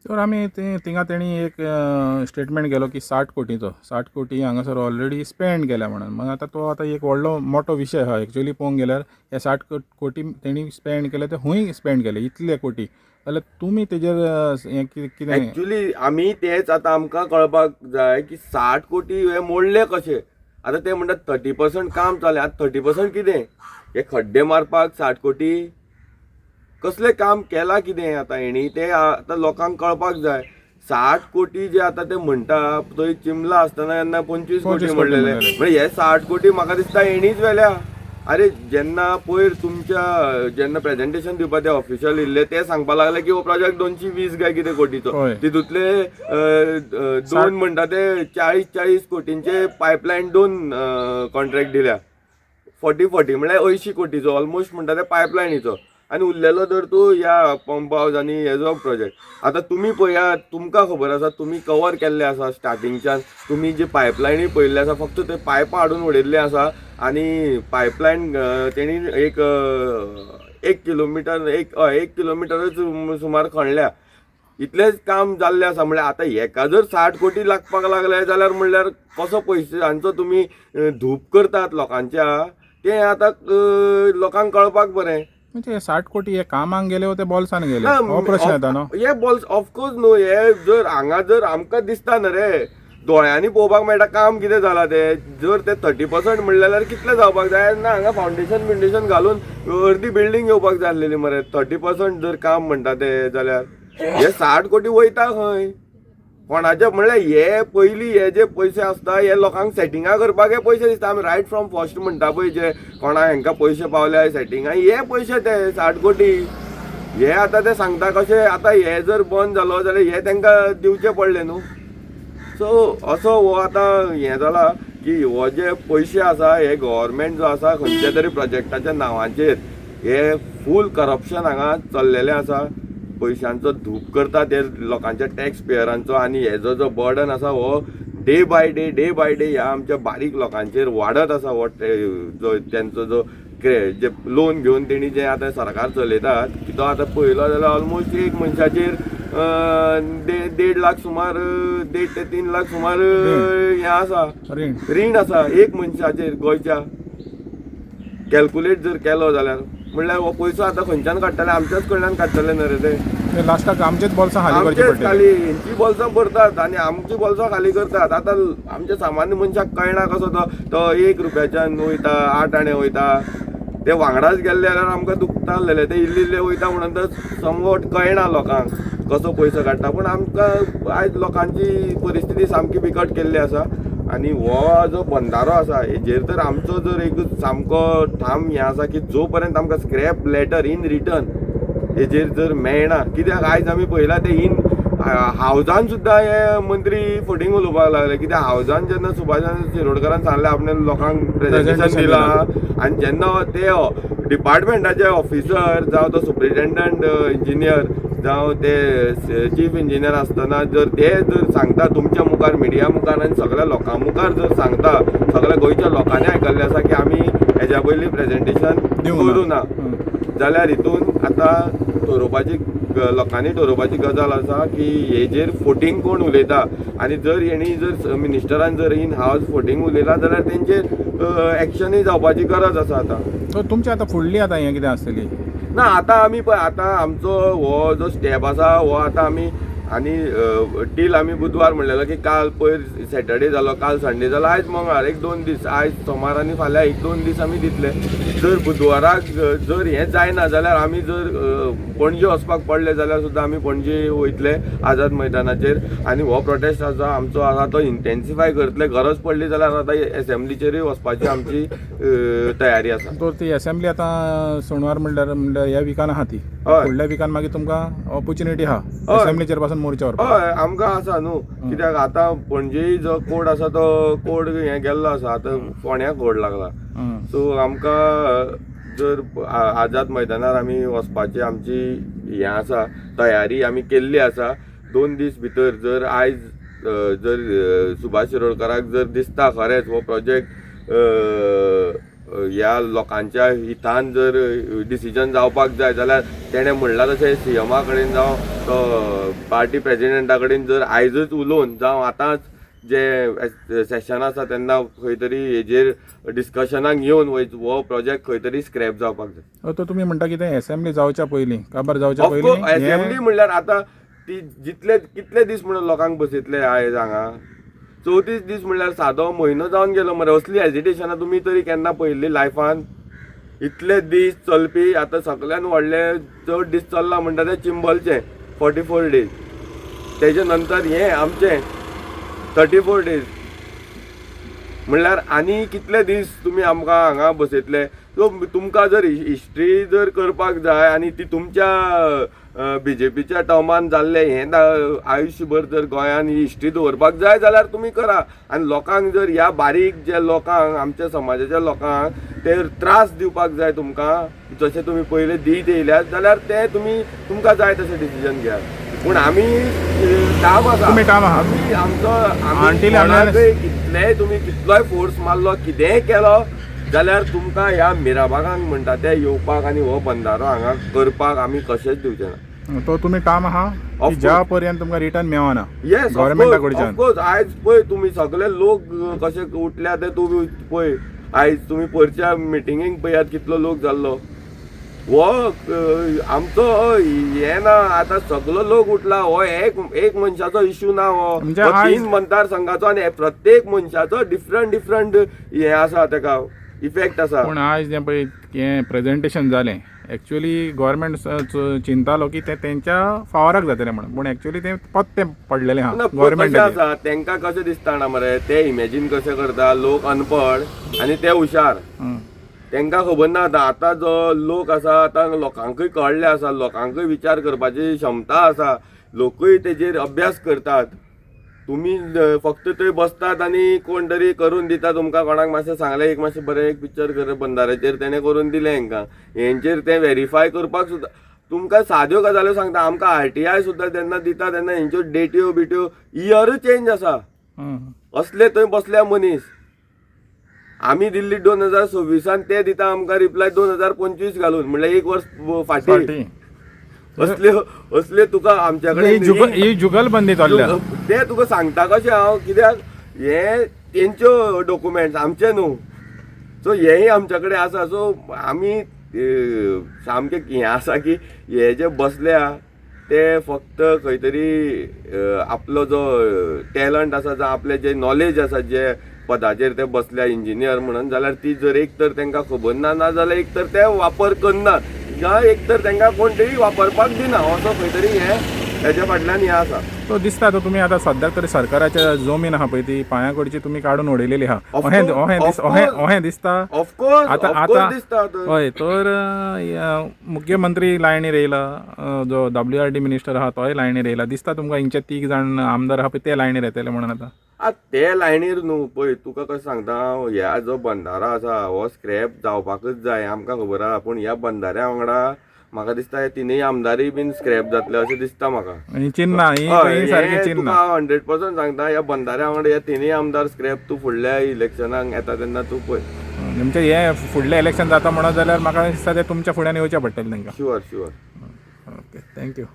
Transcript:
तर आमी थिंगा तेणी एक स्टेटमेंट केलो की 60 कोटी हांगासर ऑलरेडी स्पेंड केल्या म्हणून. मग आतां तो आतां एक व्हडलो मोठो विशय आहा एक्चुअली पळोवंक गेल्यार. हे 60 कोटी तेणी स्पेंड केले ते हूंय स्पेंड केले इतले कोटी. जाल्यार तुमी तेजेर हें कितें ऍक्च्युली आमी तेच आतां आमकां कळपाक जाय की 60 कोटी हे मोडले कशे. आतां ते म्हणटात 30% काम चाललें. आतां 30% कितें हे खड्डे मारपाक 60 कोटी कसलें काम केलां कितें आतां हेणी ते आतां लोकांक कळपाक जाय. 60 कोटी जे आतां ते म्हणटा थंय चिमला आसतना जेन्ना 25 कोटी म्हणलेले म्हणजे हे 60 कोटी म्हाका दिसता हेणीच व्हेल्या. अरे जेन्ना पयर तुमच्या जेन्ना प्रेझेंटेशन दिवपा ते ऑफिशियल येयल्ले ते सांगपा लागले की हो प्रोजेक्ट 220 काय कितें कोटीचो. तितूंतले 2 म्हणटा ते 40 कोटींचे पायपलायन 2 कॉन्ट्रॅक्ट दिल्या. 40 म्हळ्यार 80 कोटीचो ऑलमोस्ट म्हणटा ते पायपलायनीचो. आनी उरलेलो तर तूं ह्या पंप हावज आनी हेजो प्रोजेक्ट. आतां तुमी पळयात तुमकां खबर आसा तुमी कवर केल्ले आसा स्टार्टिंगच्यान. तुमी जे पायपलायनी पळयल्ले आसा फक्त ते पायपां हाडून उडयल्ले आसा आनी पायपलायन तेणी एक किलोमिटरच सुमार खणल्या. इतलेंच काम जाल्लें आसा. म्हळ्यार आतां हेका जर 60 कोटी लागपाक लागले जाल्यार म्हणल्यार कसो पयशांचो तुमी धूप करतात लोकांच्या तें आतां लोकांक कळपाक बरें. म्हणजे 60 कोटी हे कामाक गेले ते बॉल्सान गेले हो प्रश्न येता न्हू. हे बॉल्स ऑफकोर्स न्हू. हे जर हांगा जर आमकां दिसता न्हू रे दोळ्यांनी पळोवपाक मेळटा काम कितें जालां ते. जर ते 30% म्हणलें जाल्यार कितलें जावपाक जाय ना हांगा फावंडेशन घालून अर्दी बिल्डींग येवपाक जाय आसलेली मरे. 30% जर काम म्हणटा ते जाल्यार हे 60 कोटी वयता खंय कोणाचे. म्हणल्यार हे पयलीं हे जे पयशे आसता हे लोकांक सेटिंगा करपाक हे पयशे दिसता. आमी रायट फ्रॉम फर्स्ट म्हणटा पळय जे कोणाक हांकां पयशे पावल्या सेटिंगा हे पयशे ते 60 कोटी. हे आतां ते सांगता कशें आतां हे जर बंद जालो जाल्यार हे तांकां दिवचे पडले न्हू. सो असो हो आतां हें जाला की हो जे पयशे आसा हे गव्हर्मेंट जो आसा खंयच्या तरी प्रोजेक्टाच्या नांवाचेर हे फूल करप्शन हांगा चल्लेलें आसा. पयशांचो धूप करता ते लोकांच्या टॅक्स पेयरांचो आनी हेजो जो बर्डन आसा हो डे बाय डे ह्या आमच्या बारीक लोकांचेर वाडत आसा. हो जो तेंचो जो जे लोन घेवन तेणी जे आतां सरकार चलयतात तो आतां पळयलो जाल्यार ऑलमोस्ट एक मनशाचेर 1.5 लाख सुमार 1.5 ते 3 लाख सुमार हें आसा रीण आसा एक मनशाचेर गोंयच्या. कॅल्क्युलेट जर केलो जाल्यार म्हणल्यार हो पयसो आतां खंयच्यान काडटले आमच्याच कडल्यान काडटले न्हू रे ते. लास्टाक आमचेच बॉल्सां खाली करचे आमचेच पडटले. खाली हेंची बॉल्सां भरतात आनी आमची बॉल्सां खाली करतात. आतां आमच्या सामान्य मनशाक कळना कसो तो 1 रुपयाच्यान वयता 8 आणे वयता. ते वांगडाच गेल्ले जाल्यार आमकां दुखता आसलेले ते इल्ले वयता म्हणून तर समवट कळना लोकांक कसो पयसो काडटा. पूण आमकां आयज लोकांची परिस्थिती सामकी बिकट केल्ली आसा. आनी हो जो बंधारो आसा हेजेर तर आमचो जर एक सामको ठाम हें आसा की जो पर्यंत आमकां स्क्रॅप लेटर इन रिटर्न हेजेर जर मेळना. कित्याक आयज आमी पळयलां ते हावजान सुद्दां हे मंत्री फटींग उलोवपाक लागले. कित्याक हावजान जेन्ना सुभाष शिरोडकरान सांगलें आपणें लोकांक प्रेझेंटेशन दिलां आनी जेन्ना ते डिपार्टमेंटाचे ऑफिसर जावं तो सुप्रिटेंडंट इंजिनियर जावं ते चीफ इंजिनियर आसतना जर ते जर सांगता तुमच्या मुखार मिडिया मुखार आनी सगळ्या लोकां मुखार जर सांगता सगळ्या गोंयच्या लोकांनी आयकल्लें आसा की आमी हेज्या पयलीं प्रेझेंटेशन करूं ना जाल्यार हितून आतां लोकांनी ठरोवपाची गजाल आसा की हेजेर फोटींग कोण उलयता. आनी जर हेणी जर मिनिस्टरान जर इन हावज फोटींग उलयलां जाल्यार तेंचेर एक्शनूय जावपाची गरज आसा. आतां सो तुमची आतां फुडली आतां हें कितें आसतली ना आतां आमी पळय आतां आमचो हो जो स्टेप आसा हो आतां आमी आनी टील आमी बुधवार म्हणलेलो की काल पयर सॅटर्डे जालो काल संडे जालो आयज मंगळार 1-2 दीस आयज सोमार आनी फाल्यां 1-2 दीस आमी दितले. जर बुधवाराक जर हें जायना जाल्यार आमी जर पणजे वचपाक पडले जाल्यार सुद्दां आमी पणजे वयतले आझाद मैदानाचेर आनी हो प्रोटेस्ट आसा आमचो आसा तो इंटेन्सिफाय करतले. गरज पडली जाल्यार आतां एसेंब्लीचेरूय वचपाची आमची तयारी आसा. तर ती एसेंब्ली आतां सोनवार म्हणल्यार ह्या विकान आहा ती फुडल्या विकान मागीर तुमकां ऑपॉर्च्युनिटी आहा एसेंब्लीचेर पासून मोर्चा व्हरपाक. हय आमकां आसा न्हू. कित्याक आतां पणजे जो कोड आसा तो कोड हें गेल्लो आसा आतां फोंड्या कोड लागला. सो आमकां जर आझाद मैदानार आमी वचपाची आमची हें आसा तयारी आमी केल्ली आसा. 2 दीस भितर जर आयज जर सुभाष शिरोडकराक जर दिसता खरेंच हो प्रोजेक्ट ह्या लोकांच्या हितान जर डिसिजन जावपाक जाय जाल्यार तेणें म्हणलां तशें सीएमा कडेन जावं तो पार्टी प्रेजिडेंटा कडेन जर आयजच उलोवन जावं आतांच जे सेशन आसा तेन्ना खंय तरी हेजेर डिस्कशनाक घेवन हो प्रोजेक्ट खंय तरी स्क्रॅप जावपाक जाय. तो तुमी म्हणटा कितें असेंब्ली जावच्या पयलीं काबार जावच्या पयलीं असेंब्ली म्हणल्यार आतां ती जितले कितले दीस म्हणून लोकांक बसयतले आयज हांगा 34 दीस म्हणल्यार सादो म्हयनो जावन गेलो मरे. असली हेजिटेशनां तुमी तरी केन्ना पळयल्ली लायफान? इतले दीस चलपी आतां सगळ्यान व्हडले चड दीस चल्ला म्हणटा ते चिंबलचे 44 डेज, तेजे नंतर हे आमचे 34 डेज म्हणल्यार आनी कितले दीस तुमी आमकां हांगा बसयतले? सो तुमकां जर हिस्ट्री जर करपाक जाय आनी ती तुमच्या बीजेपीच्या टर्मान जाल्ले हें आयुश्यभर जर गोंयान ही हिस्ट्री दवरपाक जाय जाल्यार तुमी करा. आनी लोकांक जर ह्या बारीक जे लोकांक आमच्या समाजाच्या लोकांक ते त्रास दिवपाक जाय तुमकां जशें तुमी पयले दीत येयल्यात जाल्यार ते तुमकां जाय तशें डिसिजन घेयात. पूण आमी काम आसा आमी आमचो कितलेय तुमी कितलोय फोर्स मारलो कितेंय केलो जाल्यार तुमकां ह्या मिराबागांक म्हणटा ते येवपाक आनी हो बंधारो हांगा करपाक आमी कशेंच दिवचे ना. तो तुमी काम आहा ज्या पर्यंत तुमकां रिटर्न मेळना येस गव्हर्मेंटा कडच्यान. ऑफकोर्स आयज पळय तुमी सगळे लोक कशे उठल्या ते तुमी पळय आयज तुमी परच्या मिटिंगेक पळयात कितलो लोक जाल्लो. हो आमचो हे ना आतां सगळो लोक उठला. हो एक मनशाचो इश्यू ना. हो 3 मतदारसंघाचो आनी प्रत्येक मनशाचो डिफरंट हे आसा तेका इफेक्ट आसा. पूण आयज जें पळय हें प्रेजेंटेशन जालें एक्चुअली गव्हर्मेंट चिंतालो की ते तेंच्या फावराक जातलें म्हणून, पूण एक्चुअली ते पत्ते पडलेलें आहा गव्हर्मेंट आसा. तांकां कशें दिसता ना मरे ते इमॅजीन कशें करता लोक अनपड आनी ते हुशार. तांकां खबर ना आतां जो लोक आसा आतां लोकांकूय कळ्ळें आसा, लोकांकूय विचार करपाची क्षमता आसा, लोकूय तेजेर अभ्यास करतात. तुमी फक्त थंय बसतात आनी कोण तरी करून दिता तुमकां. कोणाक मातशें सांगलें एक मातशें बरें एक पिक्चर कर बंधाऱ्याचेर तेणें करून दिलें हांकां हेंचेर तें व्हेरीफाय करपाक सुद्दां तुमकां साद्यो गजाल्यो सांगता. आमकां RTI सुद्दां तेन्ना दिता तेन्ना हेंच्यो डेट्यो बिट्यो इयर चेंज आसा. असले थंय बसल्या मनीस आमी दिल्ली 2026 ते दिता आमकां रिप्लाय 2025 घालून म्हणल्यार 1 वर्स फाटीं. असले तुका आमच्या कडेन जुगलबंदी चल्ल्या ते तुका सांगता कशें हांव कित्याक हे तेंच्यो डॉक्युमेंट्स आमचे न्हू. सो हेय आमच्या कडेन आसा. सो आमी सामकें हें आसा की हे जे बसल्या ते फक्त खंय तरी आपलो जो टॅलंट आसा जावं आपलें जे नॉलेज आसा जे पदाचेर ते बसल्या इंजिनियर म्हणून जाल्यार ती जर एक तर तांकां खबर ना जाल्यार एक तर ते वापर करनात किंवा एक तर तांकां कोण तरी वापरपाक दिना असो खंय तरी हेच्या फाटल्यान हें आसा. तो दिसता तो तुमी आतां सद्याक तरी सरकाराच्या जमीन आहा पळय ती पांया कडची तुमी काडून उडयलेली आहा अहें दिसता. ऑफकोर्स आतां दिसता हय. तर मुख्यमंत्री लायनीर येयला, जो WRD मिनिस्टर आहा तोय लायनीर येयला. दिसता तुमकां हिंचे 3 जाण आमदार आहा पळय ते लायनीर येतले म्हणून आतां ते लायनीर न्हू. पळय तुका कशें सांगता ह्या जो बंधारो आसा हो स्क्रॅप जावपाकच जाय आमकां खबर आहा. पूण ह्या बंधाऱ्या वांगडा म्हाका दिसता हे 3 आमदारूय बीन स्क्रॅप जातले अशें दिसता म्हाका. चिन्ना तुका 100% सांगता ह्या बंधाऱ्या वांगडा हे 3 आमदार स्क्रॅप तूं फुडल्या इलेक्शनाक येता तेन्ना तूं पळय म्हणजे हे फुडलें इलेक्शन जाता म्हणत जाल्यार म्हाका दिसता ते तुमच्या फुड्यान येवचें पडटलें तांकां. शुअर. Okay thank you.